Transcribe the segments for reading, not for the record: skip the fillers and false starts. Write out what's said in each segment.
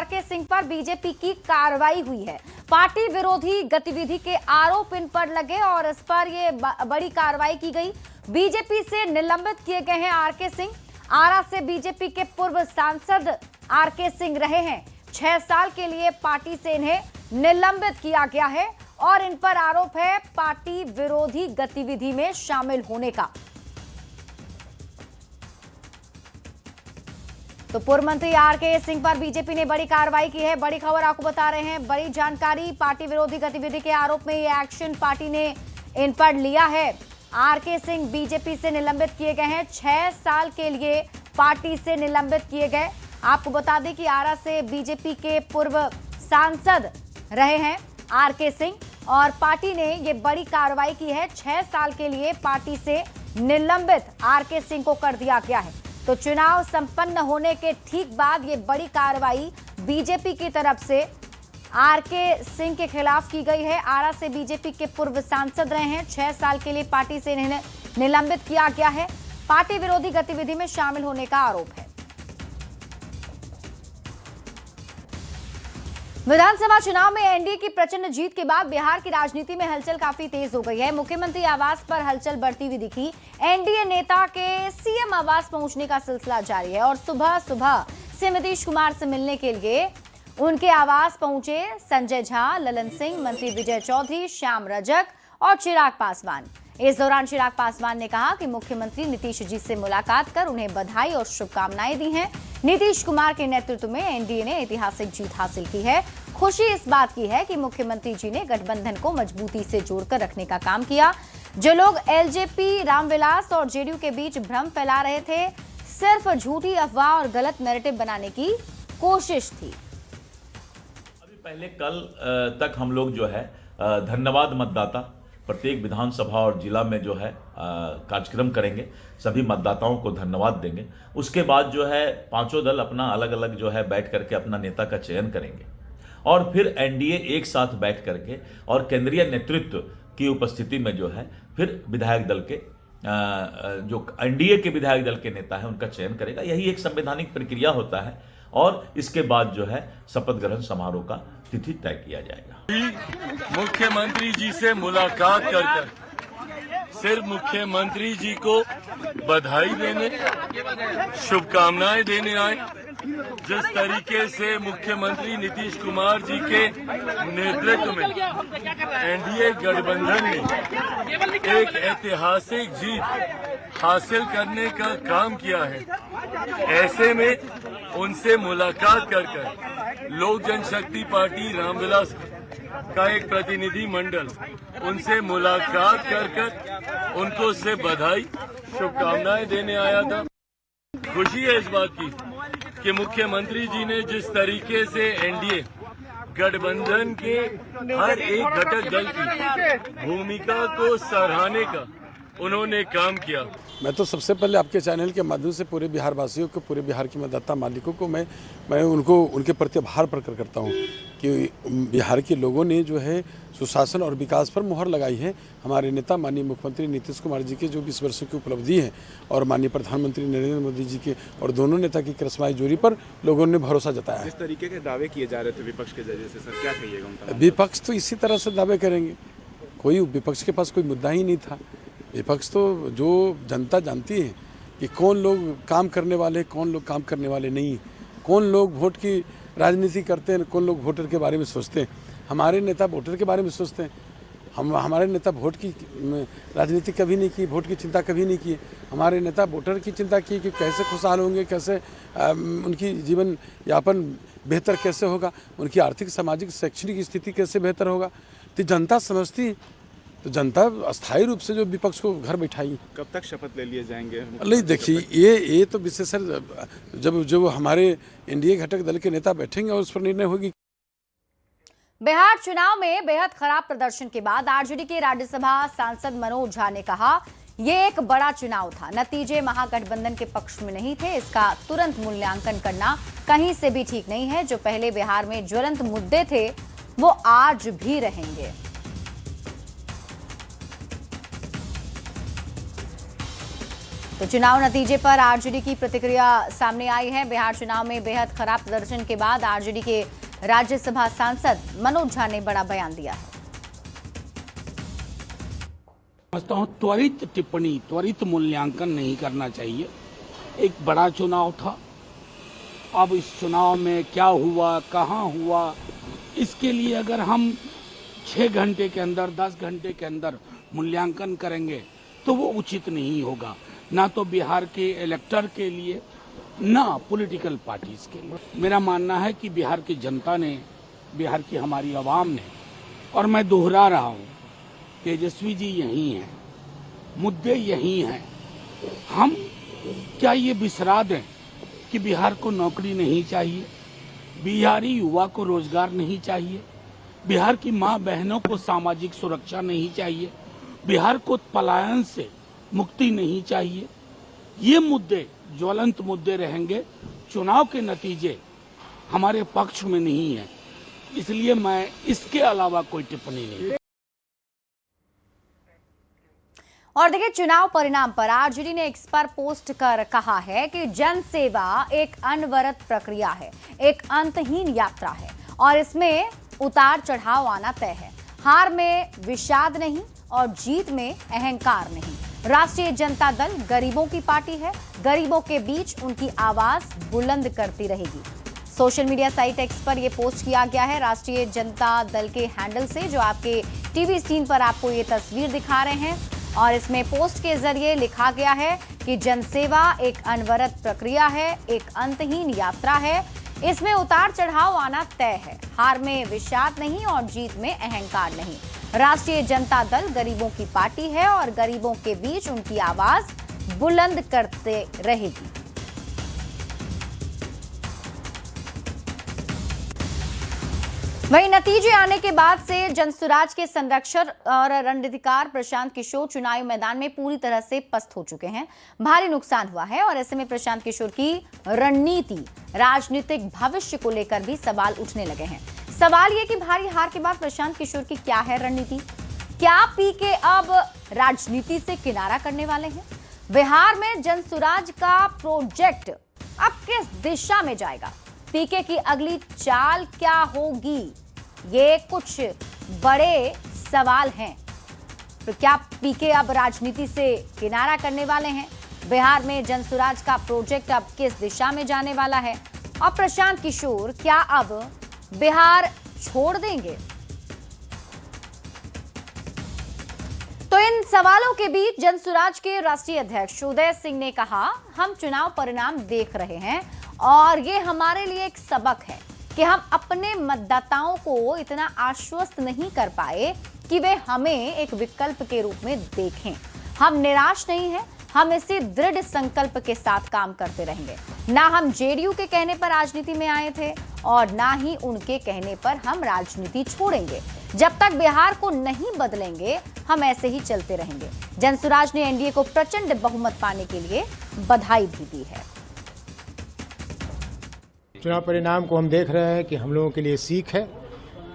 R K Singh पर BJP की कार्रवाई हुई है। पार्टी विरोधी गतिविधि के आरोप इन पर लगे और इस पर ये बड़ी कार्रवाई की गई। बीजेपी से निलंबित किए गए हैं आरके सिंह। आरा से बीजेपी के पूर्व सांसद आरके सिंह रहे हैं। 6 साल के लिए पार्टी से इन्हें निलंबित किया गया है और इन पर आरोप है पार्टी विरोधी गतिविधि में शामिल होने का। तो पूर्व मंत्री आरके सिंह पर बीजेपी ने बड़ी कार्रवाई की है। बड़ी खबर आपको बता रहे हैं, बड़ी जानकारी। पार्टी विरोधी गतिविधि के आरोप में ये एक्शन पार्टी ने इन पर लिया है। आरके सिंह बीजेपी से निलंबित किए गए हैं। 6 साल के लिए पार्टी से निलंबित किए गए। आपको बता दें कि आरा से बीजेपी के पूर्व सांसद रहे हैं आरके सिंह और पार्टी ने ये बड़ी कार्रवाई की है। 6 साल के लिए पार्टी से निलंबित आरके सिंह को कर दिया गया है। तो चुनाव संपन्न होने के ठीक बाद ये बड़ी कार्रवाई बीजेपी की तरफ से आरके सिंह के खिलाफ की गई है। आरा से बीजेपी के पूर्व सांसद रहे हैं। 6 साल के लिए पार्टी से इन्हें निलंबित किया गया है। पार्टी विरोधी गतिविधि में शामिल होने का आरोप है। विधानसभा चुनाव में एनडीए की प्रचंड जीत के बाद बिहार की राजनीति में हलचल काफी तेज हो गई है। मुख्यमंत्री आवास पर हलचल बढ़ती हुई दिखी। एनडीए नेता के सीएम आवास पहुंचने का सिलसिला जारी है और सुबह सुबह से नीतीश कुमार से मिलने के लिए उनके आवास पहुंचे संजय झा, ललन सिंह, मंत्री विजय चौधरी, श्याम रजक और चिराग पासवान। इस दौरान चिराग पासवान ने कहा कि मुख्यमंत्री नीतीश जी से मुलाकात कर उन्हें बधाई और शुभकामनाएं दी हैं। नीतीश कुमार के नेतृत्व में एनडीए ने ऐतिहासिक जीत हासिल की है। खुशी इस बात की है कि मुख्यमंत्री जी ने गठबंधन को मजबूती से जोड़कर रखने का काम किया। जो लोग एलजेपी, रामविलास और जेडीयू के बीच भ्रम फैला रहे थे, सिर्फ झूठी अफवाह और गलत नैरेटिव बनाने की कोशिश थी। अभी पहले कल तक हम लोग जो है धन्यवाद मतदाता प्रत्येक विधानसभा और जिला में जो है कार्यक्रम करेंगे, सभी मतदाताओं को धन्यवाद देंगे। उसके बाद जो है पांचों दल अपना अलग अलग जो है बैठ करके अपना नेता का चयन करेंगे और फिर एनडीए एक साथ बैठ करके और केंद्रीय नेतृत्व की उपस्थिति में जो है फिर विधायक दल के जो एनडीए के विधायक दल के नेता है उनका चयन करेगा। यही एक संवैधानिक प्रक्रिया होता है और इसके बाद जो है शपथ ग्रहण समारोह का तिथि तय किया जाएगा। मुख्यमंत्री जी से मुलाकात कर सिर्फ मुख्यमंत्री जी को बधाई देने, शुभकामनाएं देने आए। जिस तरीके से मुख्यमंत्री नीतीश कुमार जी के नेतृत्व में एनडीए गठबंधन ने एक ऐतिहासिक जीत हासिल करने का काम किया है, ऐसे में उनसे मुलाकात कर लोक जनशक्ति पार्टी रामविलास का एक प्रतिनिधि मंडल उनसे मुलाकात कर उनको से बधाई शुभकामनाएं देने आया था। खुशी है इस बात की कि मुख्यमंत्री जी ने जिस तरीके से एनडीए गठबंधन के हर एक घटक दल की भूमिका को सराहने का उन्होंने काम किया। मैं तो सबसे पहले आपके चैनल के माध्यम से पूरे बिहार वासियों को, पूरे बिहार के मतदाता मालिकों को मैं उनको उनके प्रति आभार प्रकट करता हूं कि बिहार के लोगों ने जो है सुशासन और विकास पर मुहर लगाई है। हमारे नेता माननीय मुख्यमंत्री नीतीश कुमार जी के जो 20 वर्षों की उपलब्धि है और माननीय प्रधानमंत्री नरेंद्र मोदी जी के और दोनों नेता की करिश्माई जोड़ी पर लोगों ने भरोसा जताया है। जिस तरीके के दावे किए जा रहे थे विपक्ष के जरिए से, सर क्या कहिएगा उनका? विपक्ष तो इसी तरह से दावे करेंगे। कोई विपक्ष के पास कोई मुद्दा ही नहीं था। विपक्ष तो जो जनता जानती है कि कौन लोग काम करने वाले, कौन लोग काम करने वाले नहीं, कौन लोग वोट की राजनीति करते हैं, कौन लोग वोटर के बारे में सोचते हैं। हमारे नेता वोटर के बारे में सोचते हैं। हमारे नेता वोट की राजनीति कभी नहीं की, वोट की चिंता कभी नहीं की। हमारे नेता वोटर की चिंता की कि कैसे खुशहाल होंगे, कैसे उनकी जीवन यापन बेहतर कैसे होगा, उनकी आर्थिक, सामाजिक, शैक्षणिक स्थिति कैसे बेहतर होगा। तो जनता समझती, तो जनता अस्थायी रूप से जो विपक्ष को घर बैठाई। कब तक शपथ ले लिए जाएंगे? नहीं, देखिए ये तो विशेषकर जब हमारे एनडीए घटक दल के नेता बैठेंगे और उस पर निर्णय होगी। बिहार चुनाव में बेहद खराब प्रदर्शन के बाद आरजेडी के राज्यसभा सांसद मनोज झा ने कहा, ये एक बड़ा चुनाव था, नतीजे महागठबंधन के पक्ष में नहीं थे। इसका तुरंत मूल्यांकन करना कहीं से भी ठीक नहीं है। जो पहले बिहार में ज्वलंत मुद्दे थे वो आज भी रहेंगे। तो चुनाव नतीजे पर आरजेडी की प्रतिक्रिया सामने आई है। बिहार चुनाव में बेहद खराब प्रदर्शन के बाद आरजेडी के राज्यसभा सांसद मनोज झा ने बड़ा बयान दिया है। समझता हूं त्वरित टिप्पणी, त्वरित मूल्यांकन नहीं करना चाहिए। एक बड़ा चुनाव था, अब इस चुनाव में क्या हुआ, कहां हुआ, इसके लिए अगर हम 6 घंटे के अंदर, 10 घंटे के अंदर मूल्यांकन करेंगे तो वो उचित नहीं होगा, ना तो बिहार के इलेक्टर के लिए, ना पॉलिटिकल पार्टीज के लिए। मेरा मानना है कि बिहार की जनता ने, बिहार की हमारी आवाम ने, और मैं दोहरा रहा हूं, तेजस्वी जी यही हैं, मुद्दे यही हैं। हम क्या ये बिसरा दें कि बिहार को नौकरी नहीं चाहिए, बिहारी युवा को रोजगार नहीं चाहिए, बिहार की मां बहनों को सामाजिक सुरक्षा नहीं चाहिए, बिहार को पलायन से मुक्ति नहीं चाहिए। ये मुद्दे ज्वलंत मुद्दे रहेंगे। चुनाव के नतीजे हमारे पक्ष में नहीं है, इसलिए मैं इसके अलावा कोई टिप्पणी नहीं। और देखिए, चुनाव परिणाम पर आरजेडी ने एक्स पर पोस्ट कर कहा है कि जन सेवा एक अनवरत प्रक्रिया है, एक अंतहीन यात्रा है और इसमें उतार चढ़ाव आना तय है। हार में विषाद नहीं और जीत में अहंकार नहीं। राष्ट्रीय जनता दल गरीबों की पार्टी है, गरीबों के बीच उनकी आवाज बुलंद करती रहेगी। सोशल मीडिया साइट एक्स पर यह पोस्ट किया गया है राष्ट्रीय जनता दल के हैंडल से, जो आपके टीवी स्क्रीन पर आपको ये तस्वीर दिखा रहे हैं। और इसमें पोस्ट के जरिए लिखा गया है कि जनसेवा एक अनवरत प्रक्रिया है, एक अंतहीन यात्रा है, इसमें उतार चढ़ाव आना तय है। हार में विषाद नहीं और जीत में अहंकार नहीं। राष्ट्रीय जनता दल गरीबों की पार्टी है और गरीबों के बीच उनकी आवाज बुलंद करते रहेगी। वहीं नतीजे आने के बाद से जनसुराज के संरक्षक और रणनीतिकार प्रशांत किशोर चुनावी मैदान में पूरी तरह से पस्त हो चुके हैं। भारी नुकसान हुआ है और ऐसे में प्रशांत किशोर की रणनीति, राजनीतिक भविष्य को लेकर भी सवाल उठने लगे हैं। सवाल ये कि भारी हार के बाद प्रशांत किशोर की क्या है रणनीति? क्या पीके अब राजनीति से किनारा करने वाले हैं? बिहार में जनसुराज का प्रोजेक्ट अब किस दिशा में जाएगा? पीके की अगली चाल क्या होगी? ये कुछ बड़े सवाल हैं। तो क्या पीके अब राजनीति से किनारा करने वाले हैं? बिहार में जनसुराज का प्रोजेक्ट अब किस दिशा में जाने वाला है? और प्रशांत किशोर क्या अब बिहार छोड़ देंगे? तो इन सवालों के बीच जनसुराज के राष्ट्रीय अध्यक्ष उदय सिंह ने कहा, हम चुनाव परिणाम देख रहे हैं और ये हमारे लिए एक सबक है कि हम अपने मतदाताओं को इतना आश्वस्त नहीं कर पाए कि वे हमें एक विकल्प के रूप में देखें। हम निराश नहीं हैं, हम इसी दृढ़ संकल्प के साथ काम करते रहेंगे। ना हम जेडीयू के कहने पर राजनीति में आए थे और ना ही उनके कहने पर हम राजनीति छोड़ेंगे। जब तक बिहार को नहीं बदलेंगे, हम ऐसे ही चलते रहेंगे। जनसुराज ने एनडीए को प्रचंड बहुमत पाने के लिए बधाई भी दी है। चुनाव परिणाम को हम देख रहे हैं कि हम लोगों के लिए सीख है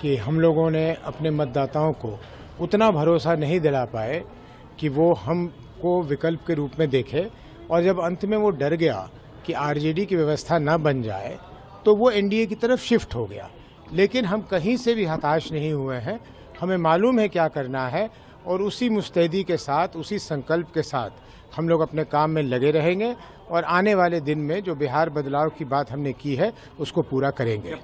कि हम लोगों ने अपने मतदाताओं को उतना भरोसा नहीं दिला पाए कि वो हमको विकल्प के रूप में देखे, और जब अंत में वो डर गया कि आरजेडी की व्यवस्था न बन जाए तो वो एनडीए की तरफ शिफ्ट हो गया। लेकिन हम कहीं से भी हताश नहीं हुए हैं, हमें मालूम है क्या करना है और उसी मुस्तैदी के साथ, उसी संकल्प के साथ हम लोग अपने काम में लगे रहेंगे और आने वाले दिन में जो बिहार बदलाव की बात हमने की है उसको पूरा करेंगे।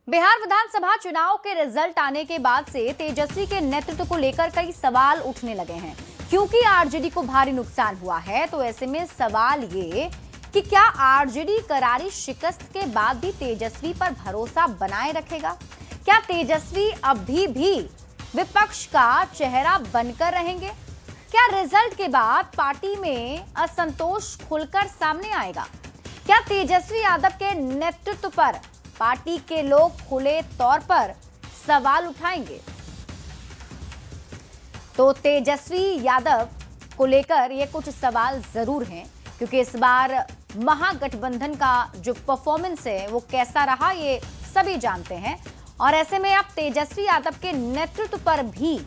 बिहार विधानसभा चुनाव के रिजल्ट आने के बाद से तेजस्वी के नेतृत्व को लेकर कई सवाल उठने लगे हैं। क्योंकि आरजेडी को भारी नुकसान हुआ है, तो ऐसे में सवाल ये कि क्या आरजेडी करारी शिकस्त के बाद भी तेजस्वी पर भरोसा बनाए रखेगा? क्या तेजस्वी अभी भी विपक्ष का चेहरा बनकर रहेंगे? क्या रिजल्ट के बाद पार्टी में असंतोष खुलकर सामने आएगा? क्या तेजस्वी यादव के नेतृत्व पर पार्टी के लोग खुले तौर पर सवाल उठाएंगे? तो तेजस्वी यादव को लेकर ये कुछ सवाल जरूर हैं, क्योंकि इस बार महागठबंधन का जो परफॉर्मेंस है वो कैसा रहा ये सभी जानते हैं। और ऐसे में अब तेजस्वी यादव के नेतृत्व पर भी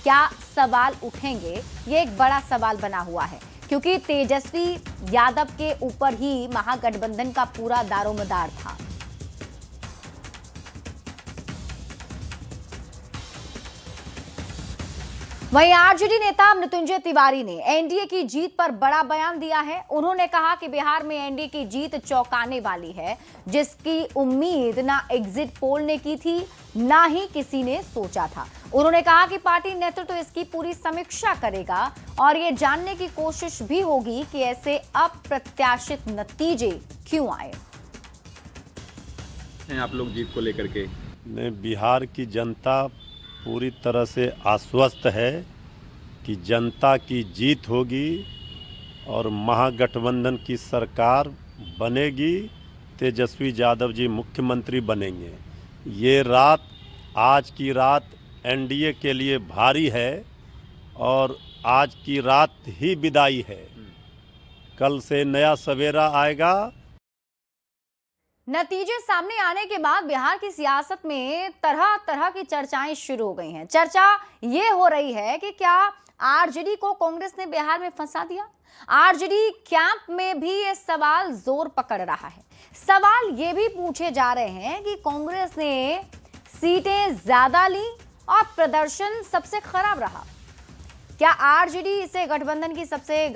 क्या सवाल उठेंगे, ये एक बड़ा सवाल बना हुआ है, क्योंकि तेजस्वी यादव के ऊपर ही महागठबंधन का पूरा दारोमदार था। वहीं आरजेडी नेता मृत्युंजय तिवारी ने एनडीए की जीत पर बड़ा बयान दिया है। उन्होंने कहा कि बिहार में एनडीए की जीत चौंकाने वाली है, जिसकी उम्मीद ना एग्जिट पोल ने की थी, ना ही किसी ने सोचा था। उन्होंने कहा कि पार्टी नेतृत्व इसकी पूरी समीक्षा करेगा और ये जानने की कोशिश भी होगी कि ऐसे अप्रत्याशित नतीजे क्यों आए। आप लोग जीत को लेकर के बिहार की जनता पूरी तरह से आश्वस्त है कि जनता की जीत होगी और महागठबंधन की सरकार बनेगी, तेजस्वी यादव जी मुख्यमंत्री बनेंगे। ये रात, आज की रात एनडीए के लिए भारी है और आज की रात ही विदाई है। कल से नया सवेरा आएगा। नतीजे सामने आने के बाद बिहार की सियासत में तरह तरह की चर्चाएं शुरू हो गई हैं। चर्चा ये हो रही है कि क्या आरजेडी को कांग्रेस ने बिहार में फंसा दिया। आरजेडी कैंप में भी ये सवाल जोर पकड़ रहा है। सवाल ये भी पूछे जा रहे हैं कि कांग्रेस ने सीटें ज्यादा ली और प्रदर्शन सबसे खराब रहा। क्या आरजेडी इसे गठबंधन की सबसे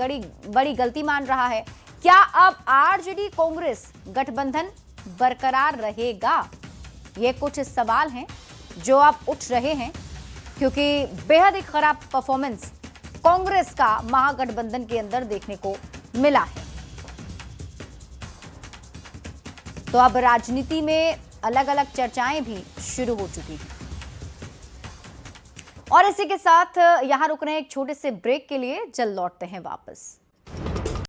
बड़ी गलती मान रहा है? क्या अब आरजेडी कांग्रेस गठबंधन बरकरार रहेगा? ये कुछ सवाल हैं जो अब उठ रहे हैं, क्योंकि बेहद ही खराब परफॉर्मेंस कांग्रेस का महागठबंधन के अंदर देखने को मिला है। तो अब राजनीति में अलग अलग चर्चाएं भी शुरू हो चुकी हैं। और इसी के साथ यहां रुक रहे हैं एक छोटे से ब्रेक के लिए, जल्द लौटते हैं वापस।